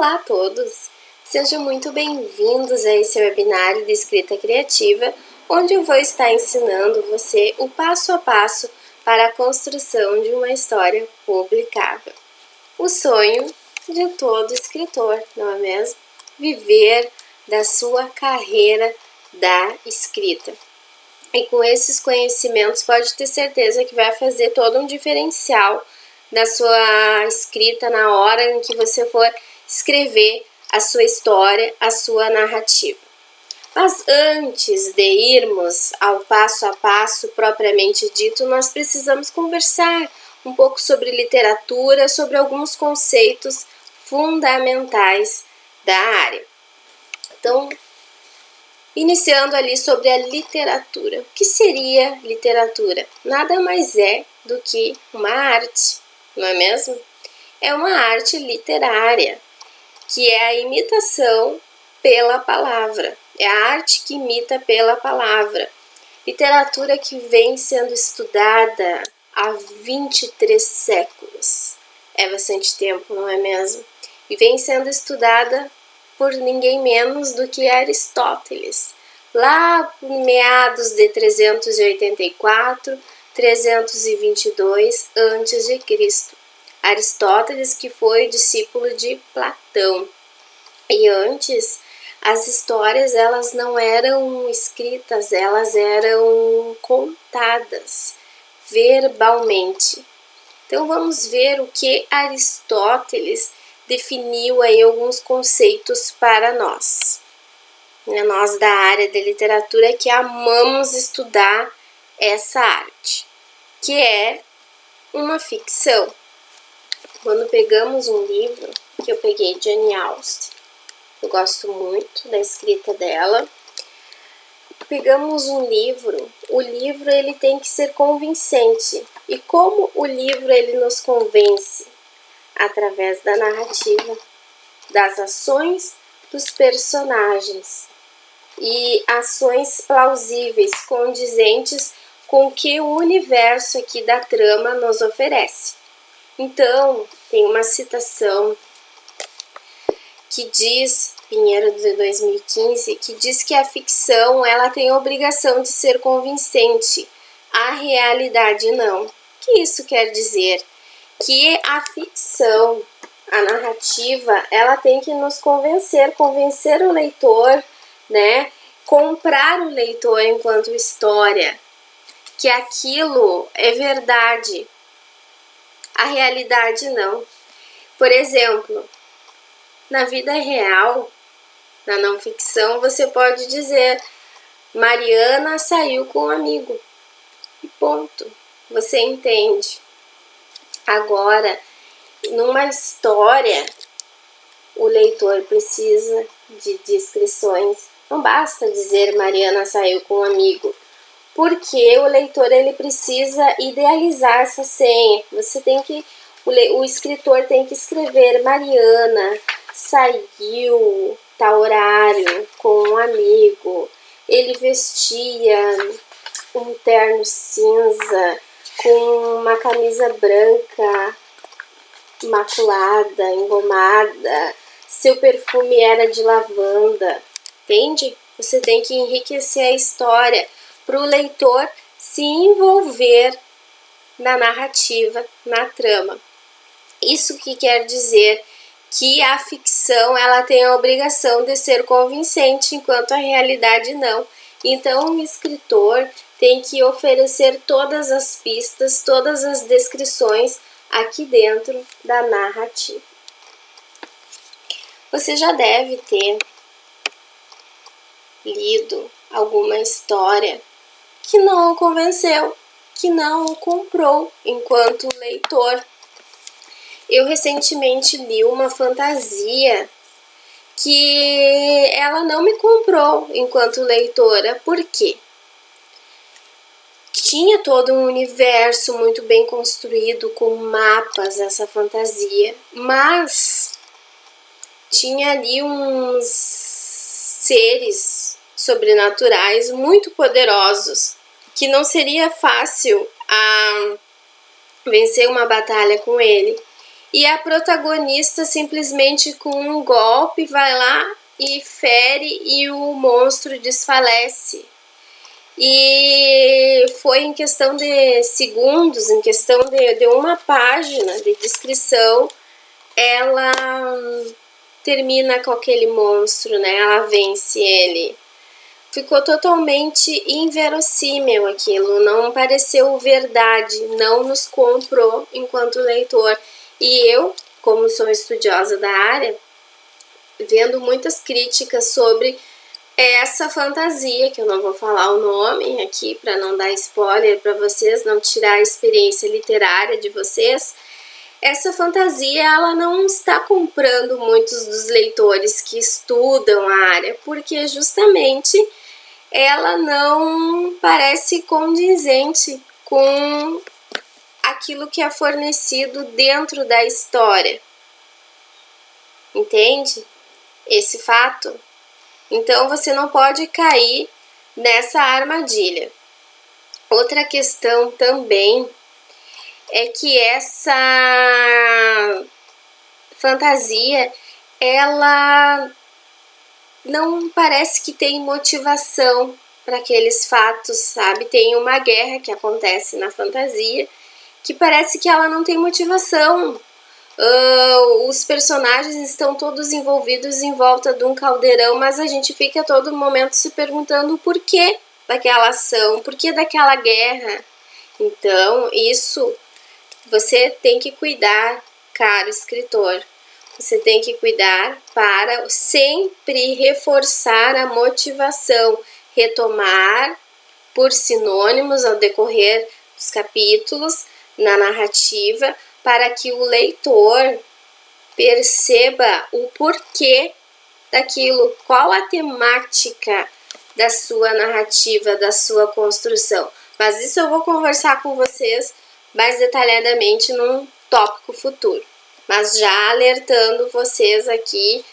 Olá a todos! Sejam muito bem-vindos a esse webinário de escrita criativa, onde eu vou estar ensinando você o passo a passo para a construção de uma história publicável. O sonho de todo escritor, não é mesmo? Viver da sua carreira da escrita. E com esses conhecimentos pode ter certeza que vai fazer todo um diferencial na sua escrita na hora em que você for escrever a sua história, a sua narrativa. Mas antes de irmos ao passo a passo propriamente dito, nós precisamos conversar um pouco sobre literatura, sobre alguns conceitos fundamentais da área. Então, iniciando ali sobre a literatura. O que seria literatura? Nada mais é do que uma arte, não é mesmo? É uma arte literária, que é a imitação pela palavra. É a arte que imita pela palavra. Literatura que vem sendo estudada há 23 séculos. É bastante tempo, não é mesmo? E vem sendo estudada por ninguém menos do que Aristóteles, lá por meados de 384, 322 a.C. Aristóteles, que foi discípulo de Platão. E antes, as histórias elas não eram escritas, elas eram contadas verbalmente. Então vamos ver o que Aristóteles definiu aí alguns conceitos para nós. Nós da área de literatura que amamos estudar essa arte, que é uma ficção. Quando pegamos um livro, que eu peguei de Jane Austen, eu gosto muito da escrita dela, pegamos um livro, o livro ele tem que ser convincente. E como o livro ele nos convence? Através da narrativa, das ações dos personagens e ações plausíveis, condizentes com o que o universo aqui da trama nos oferece. Então, tem uma citação que diz, Pinheiro de 2015, que diz que a ficção ela tem a obrigação de ser convincente, a realidade não. O que isso quer dizer? Que a ficção, a narrativa, ela tem que nos convencer o leitor, né? Comprar o leitor enquanto história, que aquilo é verdade, a realidade não. Por exemplo, na vida real, na não ficção, você pode dizer: Mariana saiu com um amigo. E ponto. Você entende. Agora, numa história, o leitor precisa de descrições. Não basta dizer Mariana saiu com um amigo, porque o leitor ele precisa idealizar essa cena. O escritor tem que escrever: Mariana saiu tal horário com um amigo, ele vestia um terno cinza com uma camisa branca maculada, engomada, seu perfume era de lavanda, entende? Você tem que enriquecer a história para o leitor se envolver na narrativa, na trama. Isso que quer dizer que a ficção ela tem a obrigação de ser convincente, enquanto a realidade não. Então, o escritor tem que oferecer todas as pistas, todas as descrições aqui dentro da narrativa. Você já deve ter lido alguma história que não o convenceu, que não o comprou enquanto leitor. Eu recentemente li uma fantasia que ela não me comprou enquanto leitora. Por quê? Tinha todo um universo muito bem construído, com mapas, essa fantasia, mas tinha ali uns seres sobrenaturais muito poderosos, que não seria fácil vencer uma batalha com ele. e a protagonista simplesmente com um golpe vai lá e fere e o monstro desfalece. E foi em questão de segundos, em questão de uma página de descrição, ela termina com aquele monstro, né? Ela vence ele. Ficou totalmente inverossímil aquilo, não pareceu verdade, não nos comprou enquanto leitor. E eu, como sou estudiosa da área, vendo muitas críticas sobre essa fantasia, que eu não vou falar o nome aqui para não dar spoiler para vocês, não tirar a experiência literária de vocês. Essa fantasia, ela não está comprando muitos dos leitores que estudam a área, porque justamente ela não parece condizente com aquilo que é fornecido dentro da história. Entende? Esse fato? Então você não pode cair nessa armadilha. Outra questão também é que essa fantasia, ela não parece que tem motivação para aqueles fatos, sabe? Tem uma guerra que acontece na fantasia que parece que ela não tem motivação. Os personagens estão todos envolvidos em volta de um caldeirão, mas a gente fica a todo momento se perguntando o porquê daquela ação, o porquê daquela guerra. Então, isso você tem que cuidar, caro escritor. Você tem que cuidar para sempre reforçar a motivação, retomar por sinônimos ao decorrer dos capítulos na narrativa, para que o leitor perceba o porquê daquilo, qual a temática da sua narrativa, da sua construção. Mas isso eu vou conversar com vocês mais detalhadamente num tópico futuro. Mas já alertando vocês aqui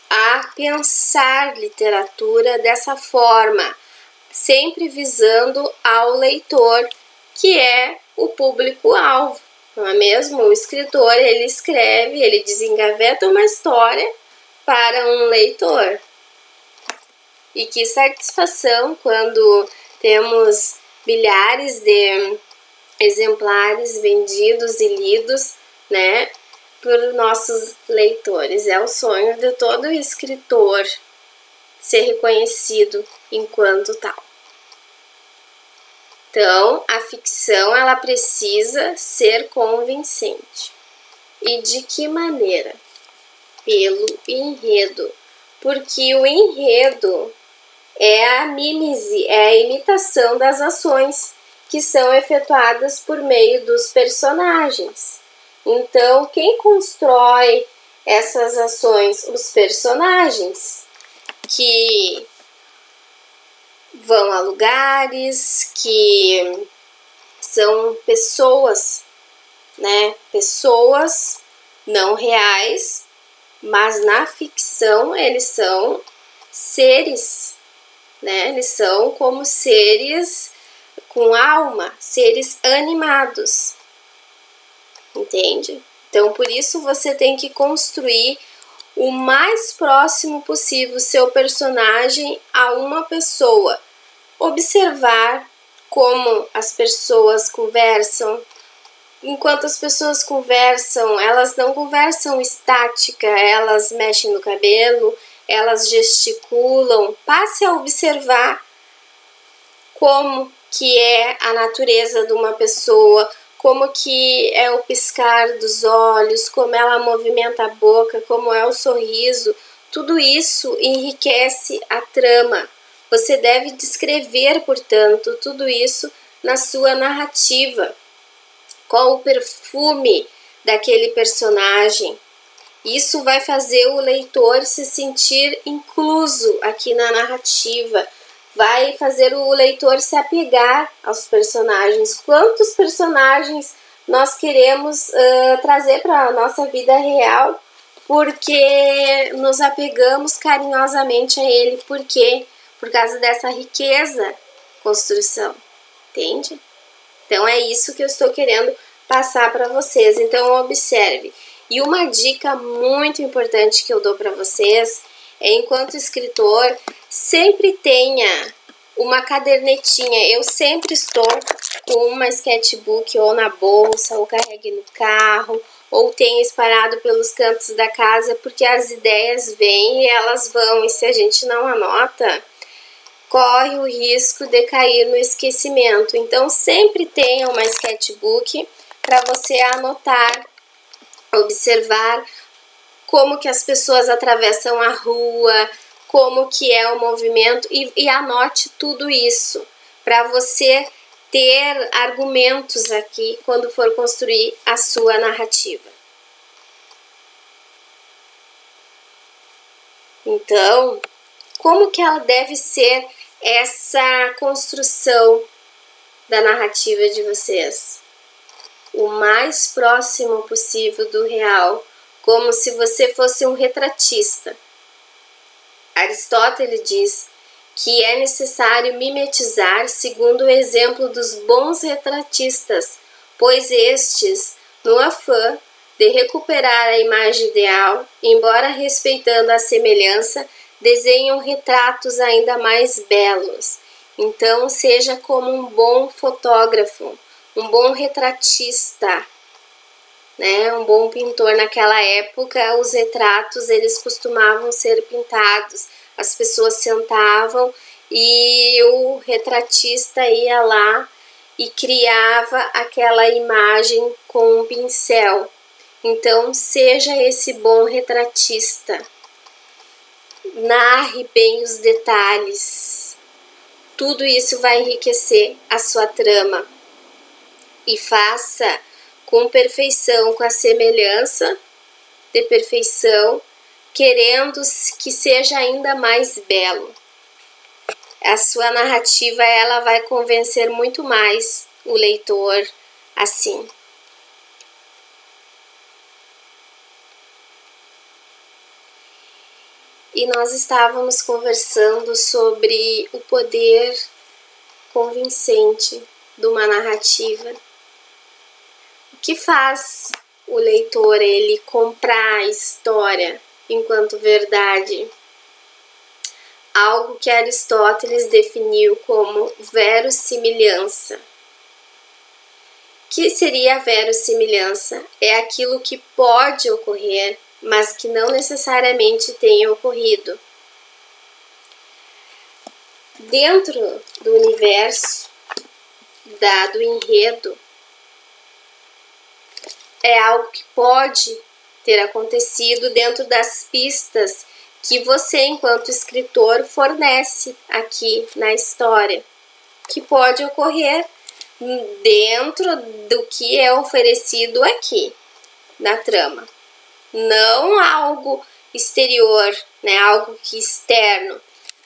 a pensar literatura dessa forma, sempre visando ao leitor, que é o público-alvo, não é mesmo? O escritor, ele escreve, ele desengaveta uma história para um leitor. E que satisfação quando temos milhares de exemplares vendidos e lidos, né, por nossos leitores. É o sonho de todo escritor ser reconhecido enquanto tal. Então, a ficção, ela precisa ser convincente. E de que maneira? Pelo enredo. Porque o enredo é a mímese, é a imitação das ações que são efetuadas por meio dos personagens. Então, quem constrói essas ações? Os personagens, que vão a lugares, que são pessoas, né? Pessoas não reais, mas na ficção eles são seres, né? Eles são como seres com alma, seres animados, entende? Então, por isso você tem que construir o mais próximo possível seu personagem a uma pessoa. Observar como as pessoas conversam. Enquanto as pessoas conversam, elas não conversam estática, elas mexem no cabelo, elas gesticulam. Passe a observar como que é a natureza de uma pessoa, como que é o piscar dos olhos, como ela movimenta a boca, como é o sorriso. Tudo isso enriquece a trama. Você deve descrever, portanto, tudo isso na sua narrativa. Qual o perfume daquele personagem? Isso vai fazer o leitor se sentir incluso aqui na narrativa. Vai fazer o leitor se apegar aos personagens. Quantos personagens nós queremos trazer para a nossa vida real porque nos apegamos carinhosamente a ele? Por quê? Por causa dessa riqueza construção, entende? Então é isso que eu estou querendo passar para vocês. Então observe. E uma dica muito importante que eu dou para vocês é, enquanto escritor, sempre tenha uma cadernetinha. Eu sempre estou com uma sketchbook ou na bolsa, ou carregue no carro, ou tenho espalhado pelos cantos da casa, porque as ideias vêm e elas vão, e se a gente não anota, corre o risco de cair no esquecimento. Então sempre tenha uma sketchbook para você anotar, observar como que as pessoas atravessam a rua, como que é o movimento, e anote tudo isso para você ter argumentos aqui quando for construir a sua narrativa. Então, como que ela deve ser essa construção da narrativa de vocês? O mais próximo possível do real, como se você fosse um retratista. Aristóteles diz que é necessário mimetizar segundo o exemplo dos bons retratistas, pois estes, no afã de recuperar a imagem ideal, embora respeitando a semelhança, desenham retratos ainda mais belos. Então, seja como um bom fotógrafo, um bom retratista, né? Um bom pintor. Naquela época, os retratos eles costumavam ser pintados. As pessoas sentavam e o retratista ia lá e criava aquela imagem com um pincel. Então, seja esse bom retratista. Narre bem os detalhes. Tudo isso vai enriquecer a sua trama. E faça com perfeição, com a semelhança de perfeição, querendo que seja ainda mais belo. A sua narrativa ela vai convencer muito mais o leitor assim. E nós estávamos conversando sobre o poder convincente de uma narrativa. O que faz o leitor ele comprar a história enquanto verdade? Algo que Aristóteles definiu como verossimilhança. O que seria a verossimilhança? É aquilo que pode ocorrer, mas que não necessariamente tenha ocorrido. Dentro do universo, do enredo, é algo que pode ter acontecido dentro das pistas que você, enquanto escritor, fornece aqui na história, que pode ocorrer dentro do que é oferecido aqui na trama. Não algo exterior, né? Algo que externo.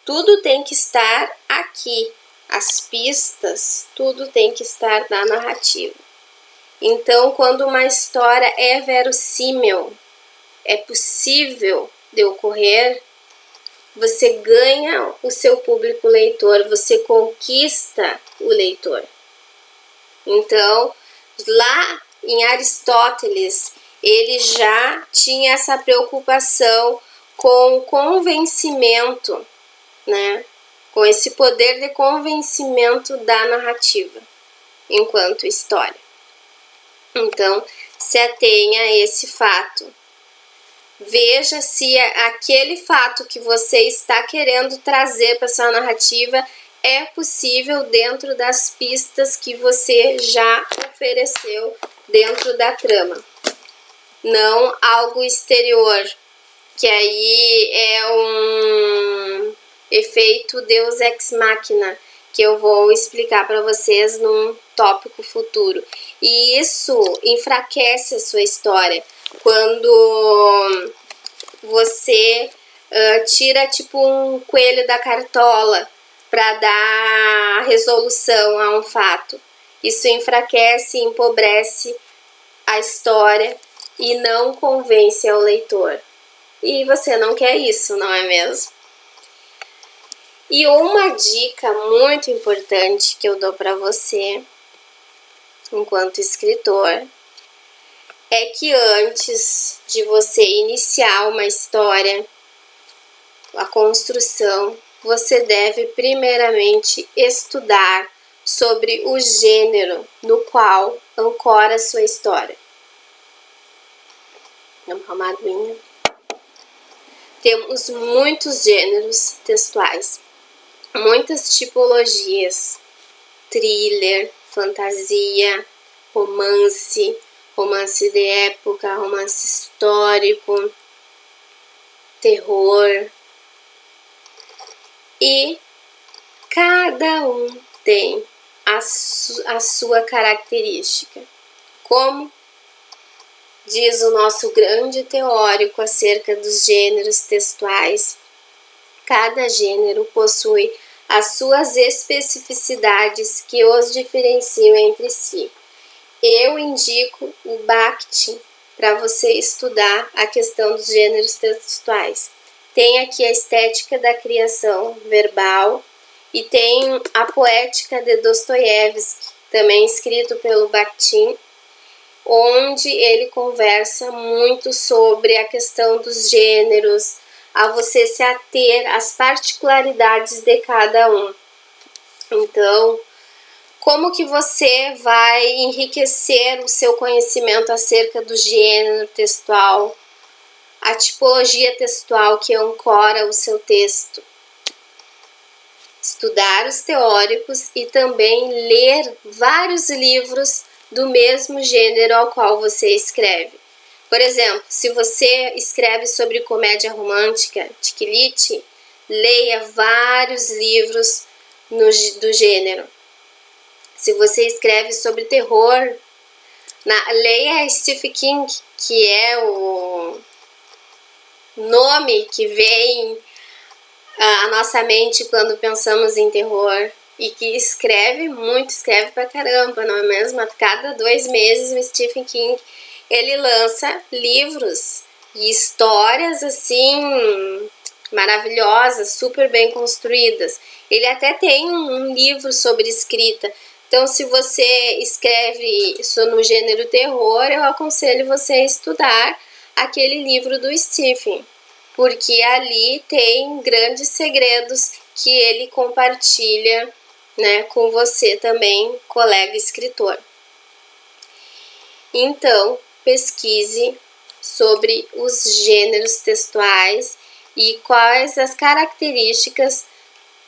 Tudo tem que estar aqui. As pistas, tudo tem que estar na narrativa. Então, quando uma história é verossímil, é possível de ocorrer, você ganha o seu público leitor, você conquista o leitor. Então, lá em Aristóteles, ele já tinha essa preocupação com o convencimento, né? Com esse poder de convencimento da narrativa, enquanto história. Então, se atenha a esse fato. Veja se aquele fato que você está querendo trazer para sua narrativa é possível dentro das pistas que você já ofereceu dentro da trama. Não algo exterior, que aí é um efeito Deus Ex Machina, que eu vou explicar para vocês num tópico futuro. E isso enfraquece a sua história. Quando você tira tipo um coelho da cartola para dar resolução a um fato. Isso enfraquece e empobrece a história e não convence ao leitor. E você não quer isso, não é mesmo? E uma dica muito importante que eu dou para você enquanto escritor, é que antes de você iniciar uma história, a construção, você deve primeiramente estudar sobre o gênero no qual ancora a sua história. Vamos tomar uma aguinha. Temos muitos gêneros textuais, muitas tipologias: thriller, fantasia, romance, romance de época, romance histórico, terror. E cada um tem a sua característica. Como diz o nosso grande teórico acerca dos gêneros textuais, cada gênero possui as suas especificidades que os diferenciam entre si. Eu indico o Bakhtin para você estudar a questão dos gêneros textuais. Tem aqui a estética da criação verbal e tem a poética de Dostoiévski, também escrito pelo Bakhtin, onde ele conversa muito sobre a questão dos gêneros, a você se ater às particularidades de cada um. Então, como que você vai enriquecer o seu conhecimento acerca do gênero textual, a tipologia textual que ancora o seu texto? Estudar os teóricos e também ler vários livros do mesmo gênero ao qual você escreve. Por exemplo, se você escreve sobre comédia romântica, Tiklit, leia vários livros do gênero. Se você escreve sobre terror, leia Stephen King, que é o nome que vem à nossa mente quando pensamos em terror, e que escreve muito, escreve pra caramba, não é mesmo? A cada 2 meses o Stephen King, ele lança livros e histórias assim maravilhosas, super bem construídas. Ele até tem um livro sobre escrita. Então, se você escreve isso no gênero terror, eu aconselho você a estudar aquele livro do Stephen, porque ali tem grandes segredos que ele compartilha, né, com você também, colega escritor. Então, pesquise sobre os gêneros textuais e quais as características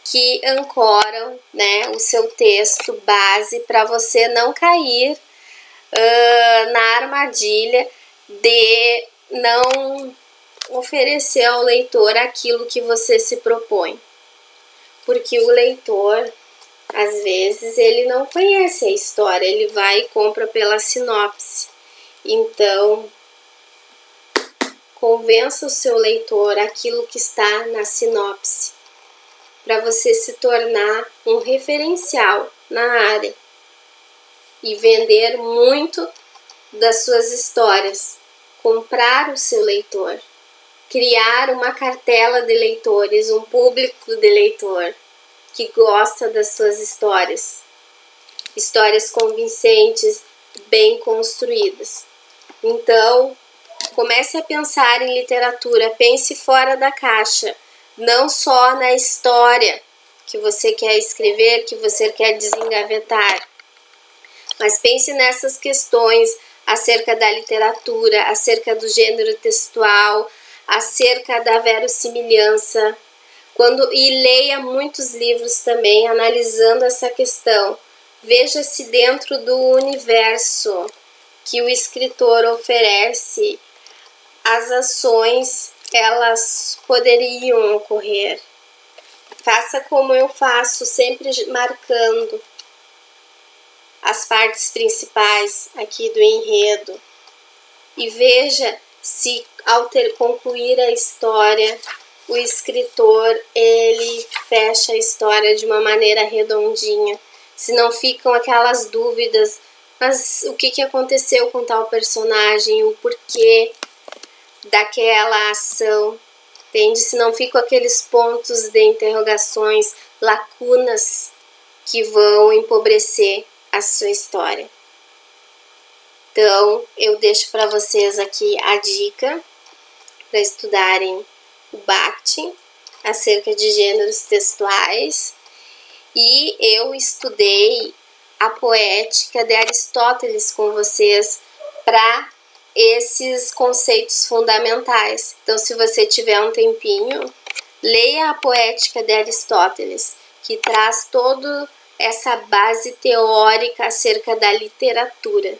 que ancoram, né, o seu texto base, para você não cair na armadilha de não oferecer ao leitor aquilo que você se propõe. Porque o leitor, às vezes, ele não conhece a história, ele vai e compra pela sinopse. Então, convença o seu leitor aquilo que está na sinopse, para você se tornar um referencial na área e vender muito das suas histórias, comprar o seu leitor, criar uma cartela de leitores, um público de leitor que gosta das suas histórias, histórias convincentes, bem construídas. Então, comece a pensar em literatura, pense fora da caixa, não só na história que você quer escrever, que você quer desengavetar, mas pense nessas questões acerca da literatura, acerca do gênero textual, acerca da verossimilhança, e leia muitos livros também analisando essa questão. Veja-se dentro do universo que o escritor oferece, as ações, elas poderiam ocorrer. Faça como eu faço, sempre marcando as partes principais aqui do enredo, e veja se ao concluir a história, o escritor, ele fecha a história de uma maneira redondinha, se não ficam aquelas dúvidas, mas o que aconteceu com tal personagem, o porquê daquela ação, entende? Se não ficam aqueles pontos de interrogações, lacunas que vão empobrecer a sua história. Então, eu deixo para vocês aqui a dica para estudarem o Bakhtin acerca de gêneros textuais, e eu estudei a poética de Aristóteles com vocês para esses conceitos fundamentais. Então, se você tiver um tempinho, leia a poética de Aristóteles, que traz toda essa base teórica acerca da literatura,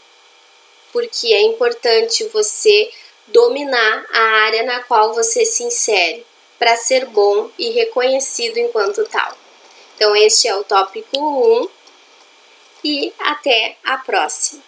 porque é importante você dominar a área na qual você se insere para ser bom e reconhecido enquanto tal. Então, este é o tópico 1 e até a próxima.